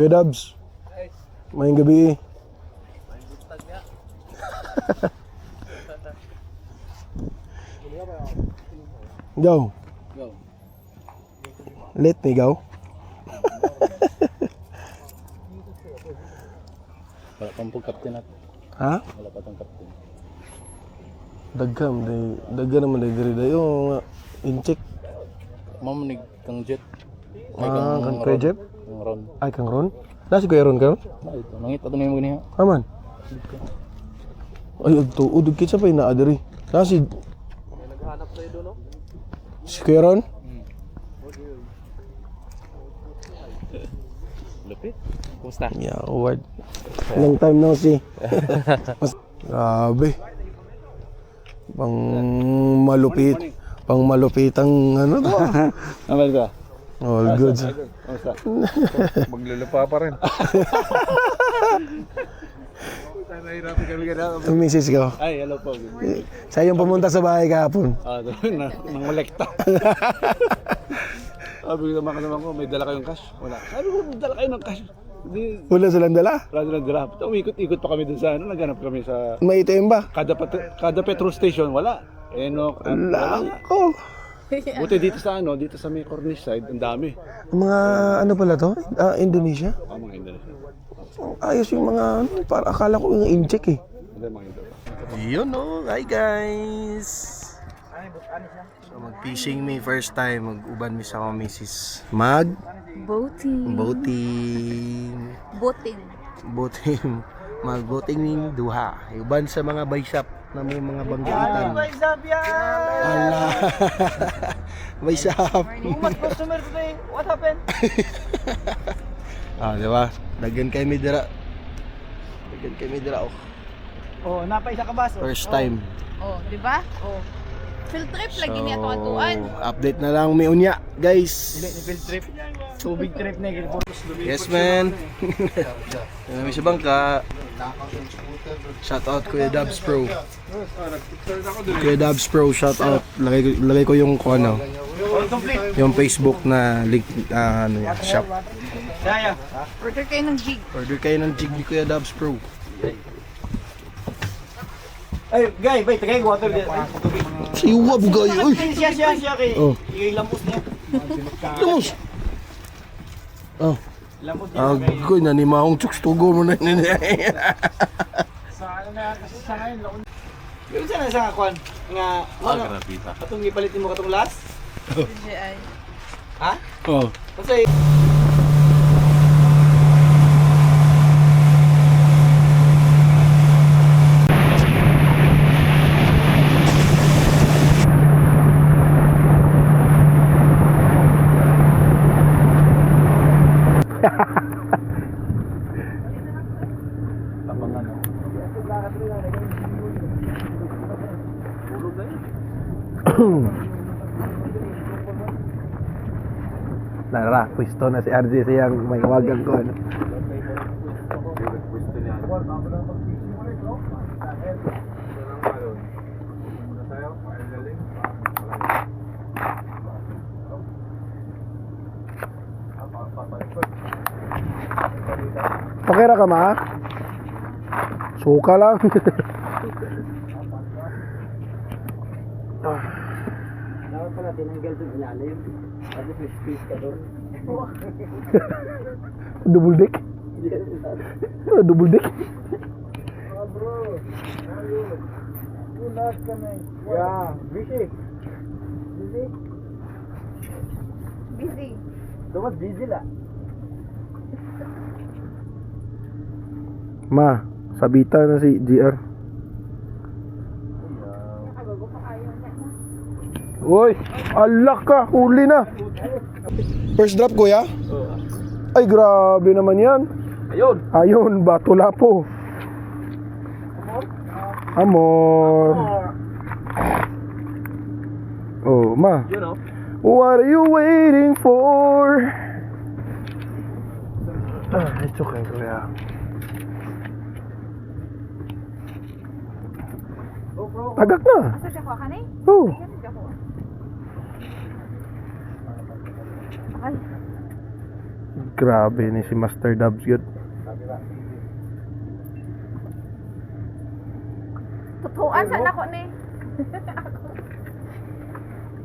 Kuya Dabs, mayang gabi. Go. Let me go. Wala pang pag-captain natin. Ha? Wala pa tong captain. Dagga naman diri dayo incheck. Mamanig kang jet. Kang Kuya Jeff? Kang Ron. Ay kang Ron. Nasi Kuya Ron karon? Ito, nangita to na yung ganiha. Aman. Ay ug kitsa pa ina diri. Nasi Naghanap tayo doon, no? si Kuya Ron? Lupit. Kumusta? Yeah, award. Long time no see. Grabe. Pang malupit ang ano to. Naman ka? All good. Kumusta? Maglulupa pa rin. Nahirapan kami ganun. Message ko. Ay, hello po. Sa yung pumunta sa bahay kahapon. Nang molekta. Sabi ko naman ko, may dala kayong cash? Wala. Sabi ko, may dala kayo ng cash. Hindi, Wala silang dala. wala silang dala. Umikot-ikot pa kami dun sa ano, naghanap kami sa May ATM ba? kada petrol station, wala. Wala. Lako. Buti dito sa ano, dito sa may Cornish side, ang dami. Mga ano pala to? Indonesia? Mga Indonesia. Ayos yung mga ano, para akala ko yung incheck eh. Hindi, mga Indonesia. Yun no, hi guys. So mag-fishing me first time, mag-uban mi sa akong misis. Boating. Boating. Mag-boating ning duha. Uban sa mga buy shop na may mga banggitan. Ala. Buy shop. Umat customer today. What happened? Di ba? Daghan kay midra. Oh. Oh, napaisa ka baso. First time. Oh, di ba? Oh. Field trip lagi niya atuan. Update na lang may unya, guys. Field trip. Tubig trip na yung Yes, man. May sa bangka. Shout out Kuya Dabs Pro. Kuya Dabs Pro, shout out. Lagay ko yung ano, yung Facebook na link ano yan, shop. Kaya. Order kayo ng jig. Order kayo ng jig ni Kuya Dabs Pro. Ay, guy, bay, tagay water dito. Siwa bugay. Uy. Siya kay. Oh. Ilamos niya. Lamos. Oh. Lamos niya. Agoy na ni maong chuks tugo mo na. Sa ano na kasi sa ngayon. Yung sana sa kwan nga ano? Katong gipalitin mo katong last? DJI. Ha? Oh. Kasi Nara, pwesto na si RJ siyang may kawagan ko ano. Pakira ka ma? Suka lang. dapat pala tinanggal sa ilalim. Kasi space ka doon. Double deck. Double deck. Bro. Ulat ka na. Yeah, busy. Busy? Busy. Dapat busy lah. Ma, sabita na si GR. Uy, alak ka, huli na. First drop kuya? Ay grabe naman yan. Ayun, bato lapo. Amor. Oh, ma. You know? What are you waiting for? It's okay kuya. Tagak na. Asa siya ko ka ni? Oh. Grabe ni si Master Dubs yun. Tutuan sa nako ni.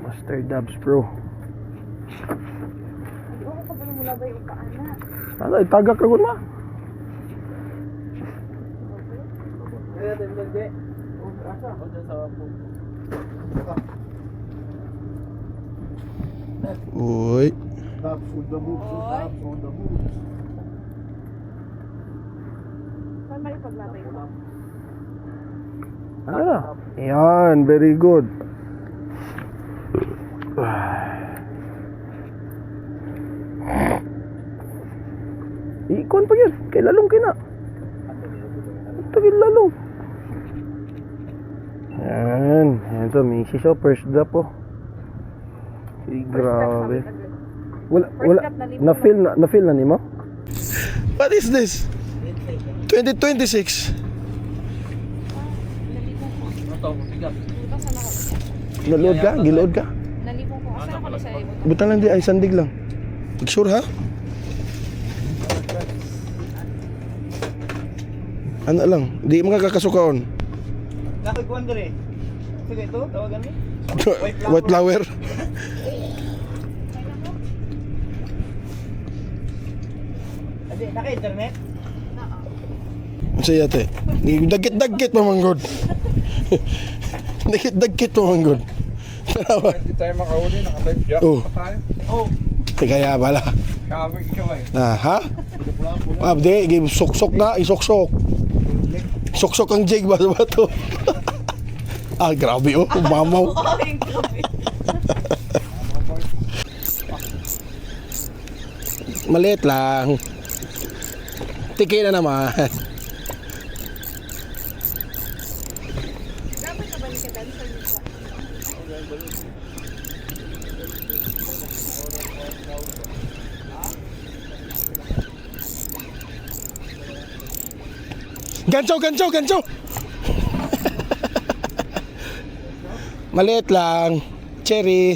Master Dubs bro. Oo ko pala mula ba yung paana. Ano, itagak ragon ma? Uy. Saan mali paglabay ko? Ano na? Yan, very good. Ikon pa yun. Kay lalong kina. Ito kay lalong. Yan. Yan so, misis oh. First drop oh. Ay, grabe. Wala. Na-feel na ni mo? What is this? 2026. Naload ka? Giload ka? Nalipong ko. Asa ako ni sa ibon? Buta lang di ay sandig lang. Sure ha? Ano lang, di mga kakasukaon. Nakagwan dire. Sige ito, tawagan ni. White flower. Adi, naka-internet? Ano yate? Dagkit pa manggod. Dagkit pa manggod. Tarawa. Hindi tayo makahuli, naka-live jack Oh. pa tayo. Oh, Kaya pala. Kami ikaw eh. Ha? Di, game sok-sok na, isok-sok. Sok-sok ang jig ba to? Ah, grabe oh, mamaw. Maliit lang. Tiki na naman. Dapat ka ba ni ka dancer nito? Gancho! Maliit lang. Cherry.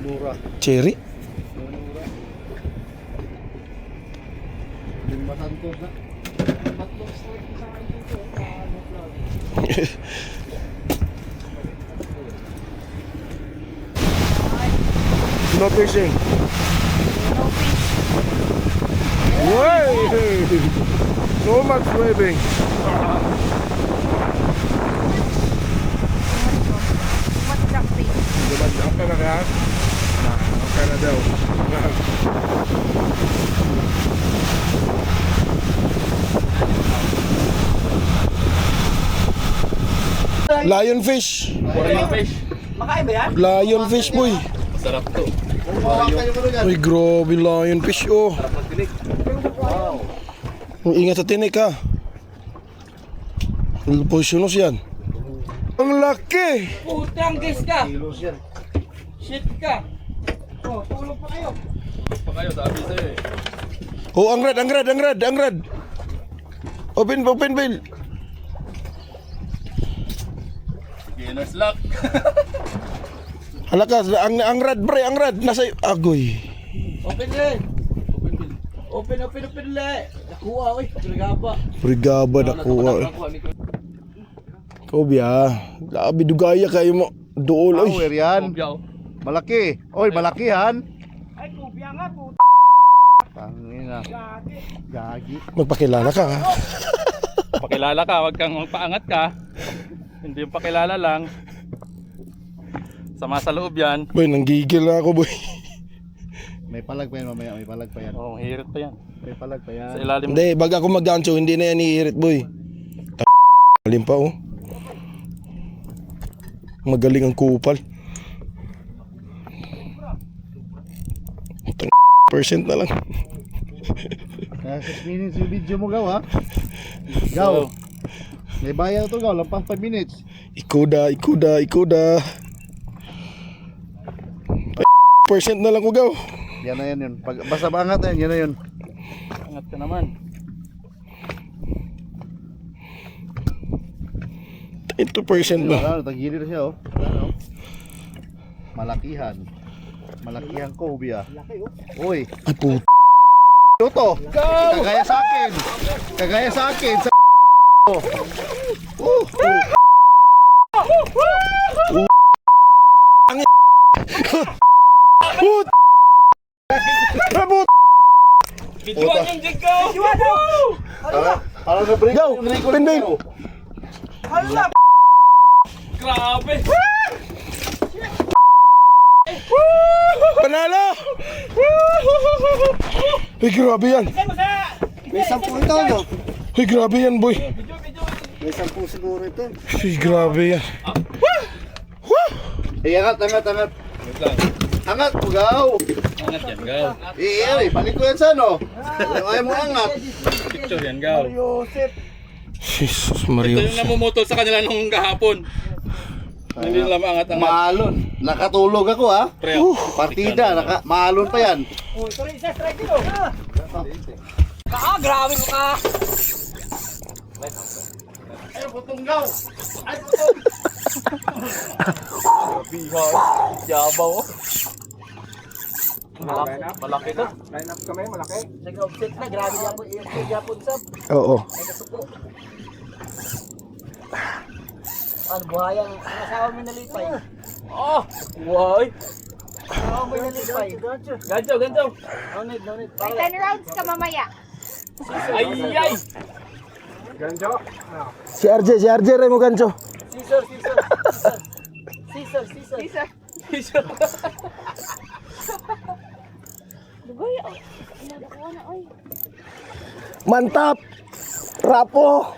Lura. Cherry? Limbatan ko na. No fishing. Way! So much swimming. What's jumping? Dumandang ka na kaya? Okay na daw. Lionfish. Makain ba yan? Lionfish boy. Sarap to. Uy, grabe lionfish oh. Ingat sa tinik ha. Positionos yan. Ang laki. Putang gas ka! Shit ka! Oh, tulog pa kayo! Pa kayo, sabi sa'yo eh. Oh, ang rad. Open Bill. Beginner's luck. Halakas, ang rad bre, ang rad nasa agoy. Open din! Open le! Nakuha ko eh! Pinagaba! Brigaba nakuha. Kobya, labi dugaya kayo mo. Dool oy. Power yan. Obyaw. Malaki. Oy, malaki yan. Ay, kubya nga po! Tangina. Gagi. Magpakilala ka ha. Pakilala ka, wag kang magpaangat ka. Hindi yung pakilala lang. Sama sa loob yan. Boy, nanggigil na ako boy. May palag pa yan mamaya. May palag pa yan. Oh, hirit pa yan. May palag pa yan. Sa ilalim. Hindi, baga ako mag-gancho, hindi na yan iirit boy. Malim pa oh. Magaling ang kupal. Percent na lang. Kaya 6 minutes yung video mo gaw ha. Gaw. May bayad to gaw. Lampas 5 minutes. Ikuda. Percent na lang ko gaw. Yan na yan yun. Pag, basta bangat na yan. Yan na yun. Angat ka naman. Ito percent ba? Ano, tagilid na siya oh. Ano? Malakihan. Malaki ang Kobe ah. Uy, Ay puto. to. Kagaya sa akin. Kagaya sa akin. Sa Videoan yung jig ko! Parang na-break Go! yung record Pinbin! ko. Grabe! Panalo! Ay, grabe yan. May 10 ito, no? Ay, grabe yan, boy. May 10 siguro ito. Ay, grabe yan. Angat. Angat, ugaw. Angat yan, Gaw. Balik ko yan sa ano. Ayaw mo angat. Picture yan, Gaw. Jesus Ito Mario. yung namumutol sa kanila nung kahapon. Hindi nila maangat-angat. Maalon. Nakatulog ako ha. Pre, Partida, maalon pa yan. Ay, putunggaw. Ay, putong. Yabaw. Malaki to. Nag-offset na, grabe yung Japon sab. Oo. Ano, buhayang asawa mo nalipay. Oh! Wow! Asawa mo nalipay. Gancho! No need. May 10 rounds ka mamaya. Ay! Si RJ rin mo gancho. Caesar. Caesar. Dugoy, oh. Nakuha na, oy. Mantap! Rapo!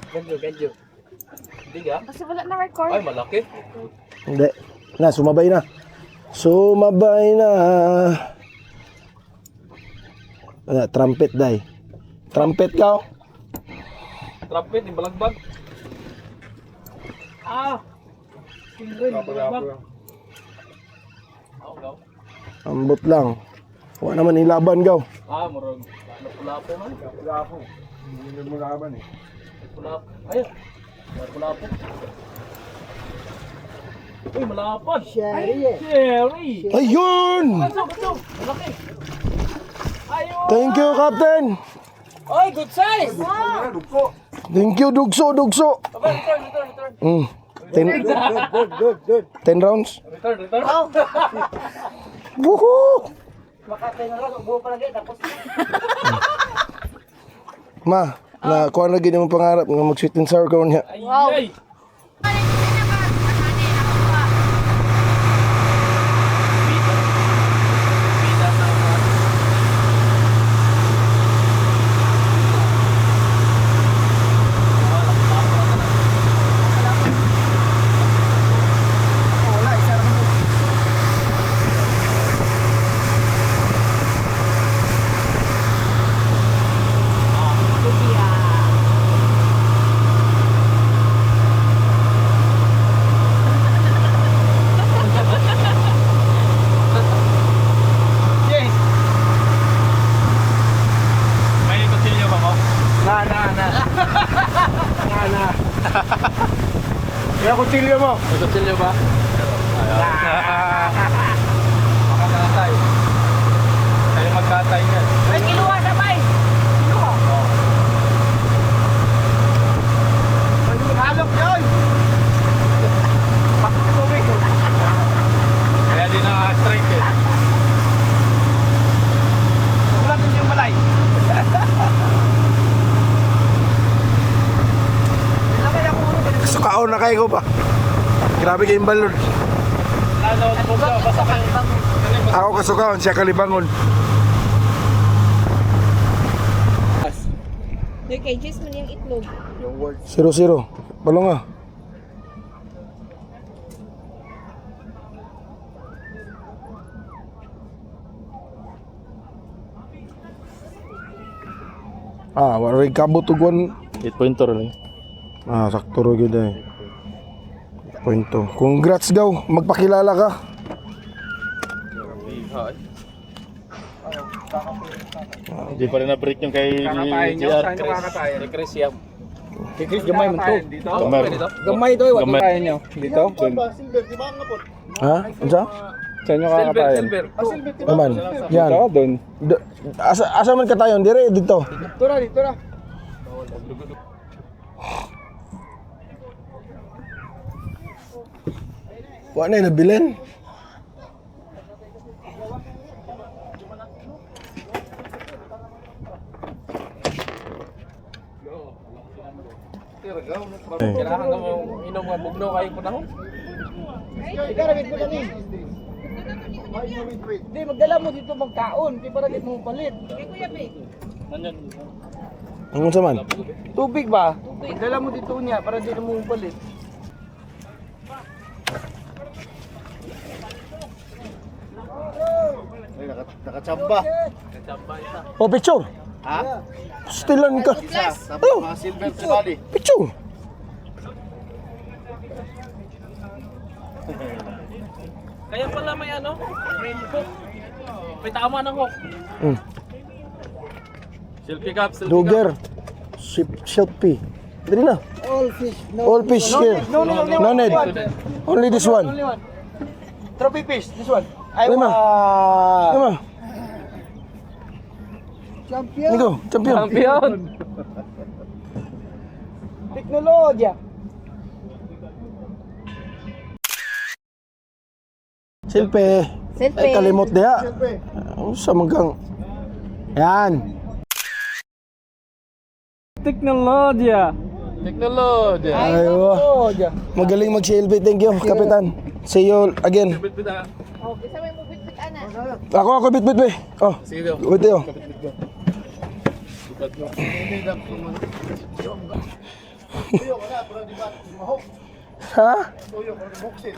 Gancho! Hindi ka? Kasi wala na record. Ay, malaki. Hindi. Na, sumabay na. Trumpet, day. Trumpet ka, oh. Trumpet, yung balagbag. Balagbag. Gaw. Ambot lang. Wala naman ilaban, gaw. Murag. Napulapo man. Hindi mo laban eh. Napulapo. Ayun. Napulapo. Uy, malapad. Sherry. Ayun! Gancho! Malaki. Ayun! Thank you, Captain! Oy, good size! Thank you, Dugso! Return. 10 rounds? Return. Woohoo! Makatay na lang, buo pa lagi, tapos Ma, na kuha na gini mong pangarap nga mag sweet and sour ka niya. Wow. Ay! May kutsilyo ba mo? Kaya kutsilyo mo. May kutsilyo ba? Makakatay. Kayo magkatay yan. Ay, kiluha na ba eh? Halok yun! Kaya di na-strike eh. wala din yung malay. Sukaon na kayo pa. Grabe kayong balon. Lalo, basta kayo. Ako kasukaon, siya kalibangon. 3 kgs man yung itlog. 0-0. Balong nga. Wala rin kabutugon. 8.2 lang. Sakto ro gyud ay. Pointo. Congrats daw, magpakilala ka. Hindi pa rin na-break yung kay Kakatayin nyo? JR Saan yung kakatayin? Chris Yam. Chris, gamay man to. Gamay. Gamay to, iwan. Gamay nyo. Dito? Doon. Silver, di ba nga po? Ha? Unsa? Saan nyo kakatayin? Silver, di ba? Naman. Yan. Dito? Doon. Asa man ka tayo? Dire dito. Dito ra. Wa na nabilin. Kailangan ka mo inom nga bugno kayo po na ho. Ikaragit mo lang eh. Hindi, magdala mo dito magkaon. Di para dito mo palit. Ang unsa man? Tubig ba? Magdala mo dito niya para dito mo palit. Ay, nakachamba. Oh, picture. Ha? Stilan ka. Tapos mga silver si Bali. Picture. Kaya pala may ano? May hook. May tama ng hook. Selfie cup, selfie cup. Dogger. Shelpie. Dali na. All fish. All fish here. No need. Only this one. Only one. Trophy fish, this one. I Lima. want. Lima. Champion. Nico, champion. Champion! Teknologya. Silpe. Silpe. Ay, kalimot diha. Sa manggang. Yan. Teknologya! Teknologya! Aywa. Teknologya. Magaling mag-silpe. Thank you, Kapitan. See you again. Oh, bisa may mubit-bit ana. Ako, bit. Oh, Sige. wait yo. Tuyo, wala, bro, di ba? Mahok. Ha? Tuyo, buksit.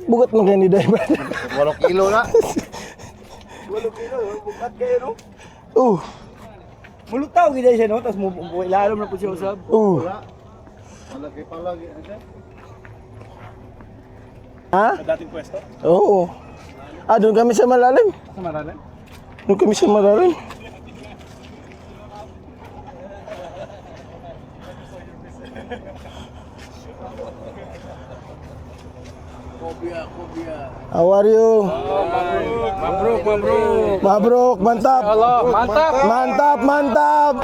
Bugat mo kayo ni driver. 8 kilo na. 8 kilo, bukat kayo no? Mulutaw gid siya no, tapos mo ilalom na po siya usab. Malaki pa lagi. Ha? Dating pwesto? Oo. Doon kami sa malalim. Sa marami? Doon kami sa malalim. How are you? Mabruk! Mabruk, mantap. Mantap! Mantap.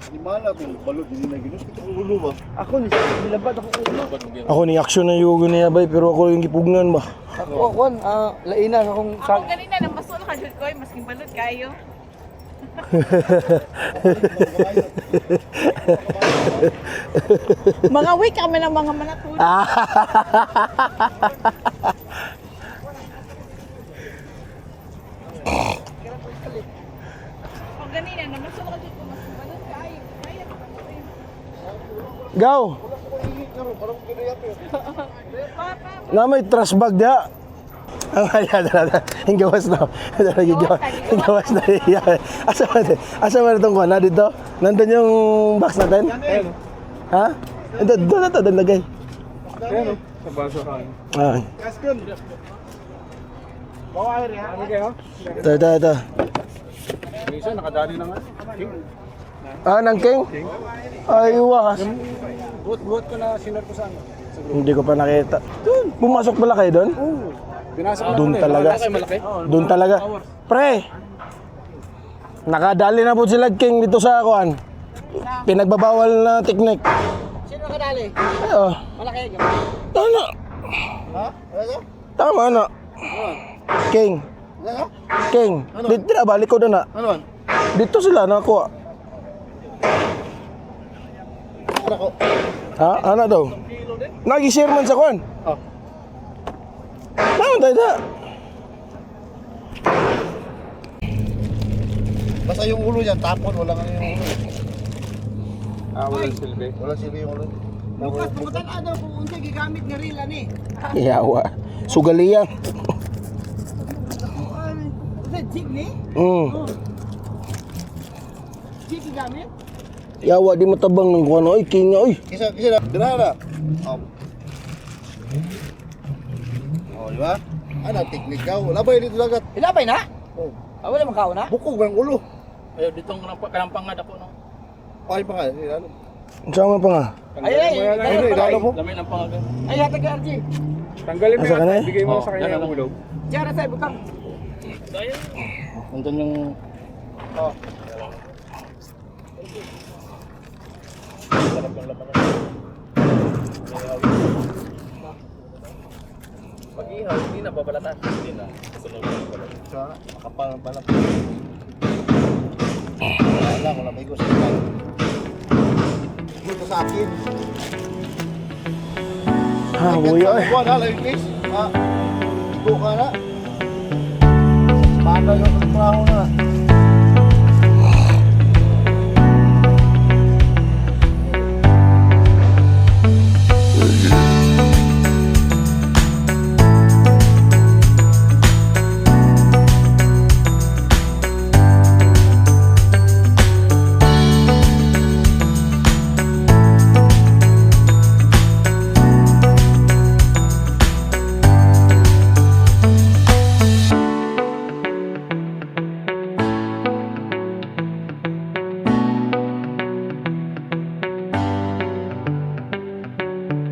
Di mana kung balot hindi na ginus. Ito ulo ba? Ako ni nilabad ako ulo. Ako ni action na yugo niya bay, pero ako yung gipugnan ba. Ako kon laina akong Ako ganina nang masul ka jud koy masking balot kayo. Mga week kami ng mga manatulog. Ako ganina nang masul ka jud ko masking balot kayo. Kaya pa ko. Gaw. Na may trash bag dia. Ang dala. Hinggawas na. Hinggawas na. Asa man itong kuha na dito? Nandun yung box natin? Ha? Doon na ito, doon lagay. Ayan o, sa basahan. Ah. Kaskon. Bawa rin ha. Ano kayo? Ito. Minsan nakadali na nga. Nang king? Ay, wakas. Buot ko na sinar ko sa ano. Hindi ko pa nakita. Pumasok pala kayo doon? Pinasok Doon talaga. Malaki? Doon talaga. Pre! Nakadali na po sila king dito sa kuan. Pinagbabawal na teknik. Sino nakadali? Ayo. Malaki. Ano? Ha? Ano? Tama na. King. Ano? King. Dito na, balik ko doon na. Ano man? Dito sila nakuha. Ano ko? Ha? Ano daw? Nag-share man sa kuan. Oh. Naman tayo na. Basta yung ulo niyan, tapon, wala nga yung ulo. Walang silbi. Wala sila yung ulo. Bukas pumutan ano kung unsa gigamit nga reel ani. Yawa. Sugaliya. Sa jig ni? Mm. Jig gigamit? Yawa di matabang ng kuan oy, king oy. Kisa na. Dira na. Oh, di ba? Ano, teknik ka. Labay dito dagat. Ilabay na? Oh. Wala mong kao na? Bukog ng ulo. Ayaw, dito ang kalampangad ako, no? Ay pa nga. Ano? Sama pa nga. Ay, ay, Ay, dalo mo. Lamay ng pangagay. ay, hatag ka, RG. Tanggalin mo Asa ka na? yan, bigay mo Oh, sa kanya yan yung na. ulog. Diyan na sa'yo, butang. Nandun yung... Oh. Sarap ng laman niya. Pag-ihaw, hindi na babalatan. Hindi na. Sunod na babalatan. Siya, makapal ang balak. Wala may gusto ka. Dito sa akin. Ha, buya eh. Buwan ha, like this. Ha? Igo ka na. Paano yung trabaho na.